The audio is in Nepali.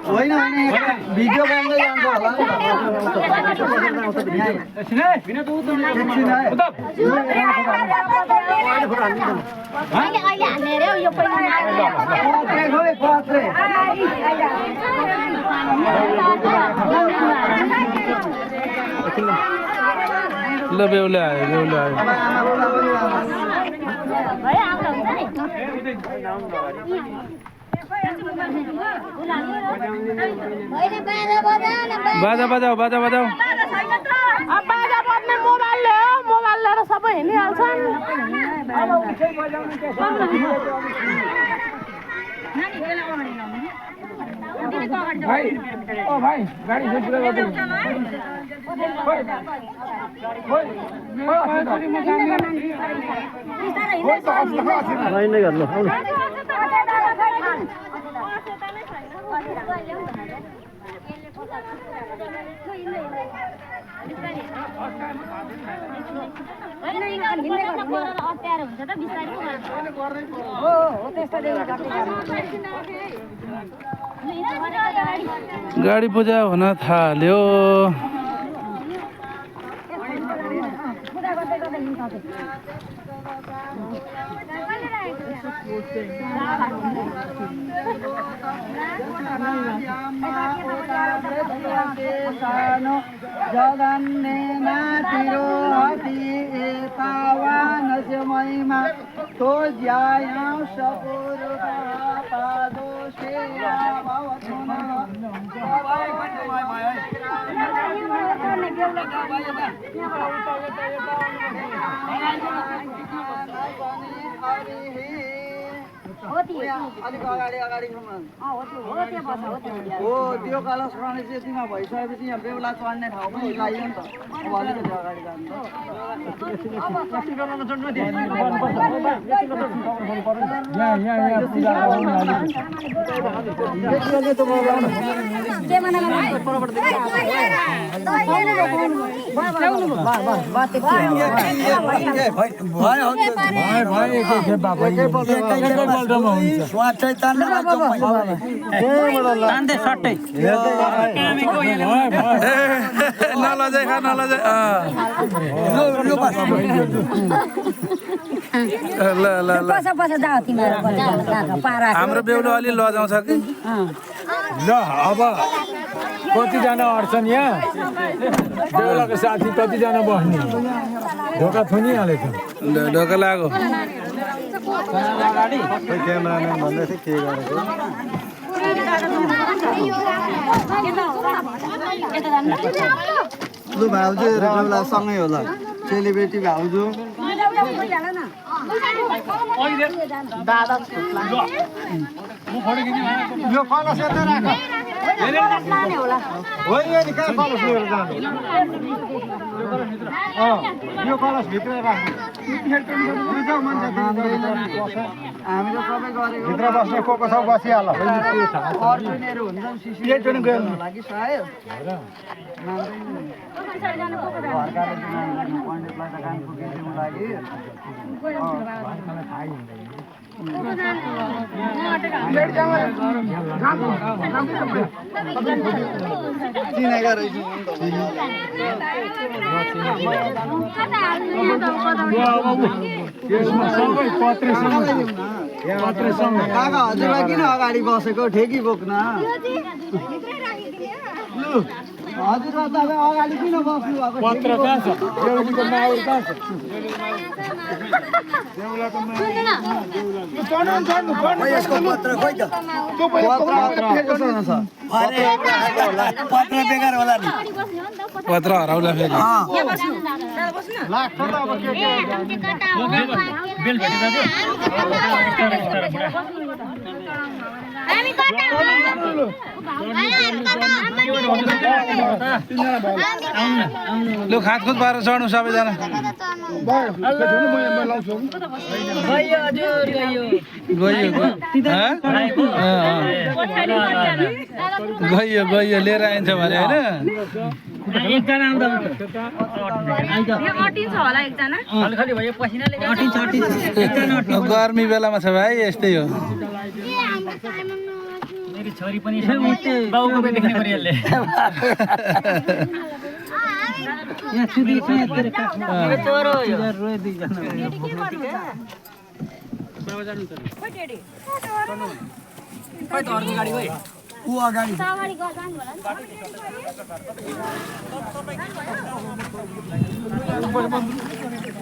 होइन भिडियो बनाउँदै जान्छ होला ल बेहुला आयो बेहुला आयो बाजा बजाऊ बाजा बजाऊ बाजा बज्ने मोबाइल ल्यायो मोबाइल लिएर सबै हिँडिहाल्छन् भाइ ओ भाइ गाडी पुरा गर्दै गाडी पूजा हुन थाल्यो जगन्ने नातिरो हति एतावानस्य महिमा तो ज्याया सपुर पादो सेवा भवतु अलिक अगाडि अगाडिसम्म हो त्यो कलश गर्ने चाहिँ यतिमा भइसकेपछि यहाँ बेहुला चढ्ने ठाउँ पनि लाग्यो नि त अब अलिकति अगाडि नलजाइ खा नलजाइ हाम्रो बेहुलो अलि लजाउँछ कि ल अब कतिजना अड्छन् यहाँ बेहुलाको साथी कतिजना बस्ने ढोका थुनिहालेछ ढोका लाग्यो क्यामेराम्यान भन्दै थियो के गरेको लु भाउजू र बेहुला सँगै होला सेलिब्रेटी भाउजू यो कलश यता राख होइन नि कहाँ कलश लिएर जानु यो कलश भित्र राख्नु हामीले सबै गरेको भित्र बस्ने को छ बसिहाल अर्जुनहरू हुन्छन् सिसी लागि सायद पण्डितलाई त काम पुगेको लागि चिनेका रहेछ यसमा सबै पत्रेसँगै काका हजुरलाई किन अगाडि बसेको ठेकी बोक्न हजुरलाई तपाईँ अगाडि किन बस्नु भएको पत्र कहाँ छ देउलीको माउर कहाँ छ यसको पत्र खोइ त पत्र बेकार होला नि पत्र हराउला फेरि लु खातखुत पारेर चढ्नु सबैजना गयो लिएर आइन्छ भने होइन एकजना आउँदा अटिन्छ होला एकजना खाली खाली भयो पसिनाले अटिन्छ गर्मी बेलामा छ भाइ यस्तै हो मेरो छोरी पनि बाउको पनि देख्ने परिहाल्ले यहाँ सुधी छ तेरो छोरो यो रोए दुई जना बाबा जानु त खै त अर्को गाडी भए उ अगाडि सवारी ग जानु होला नि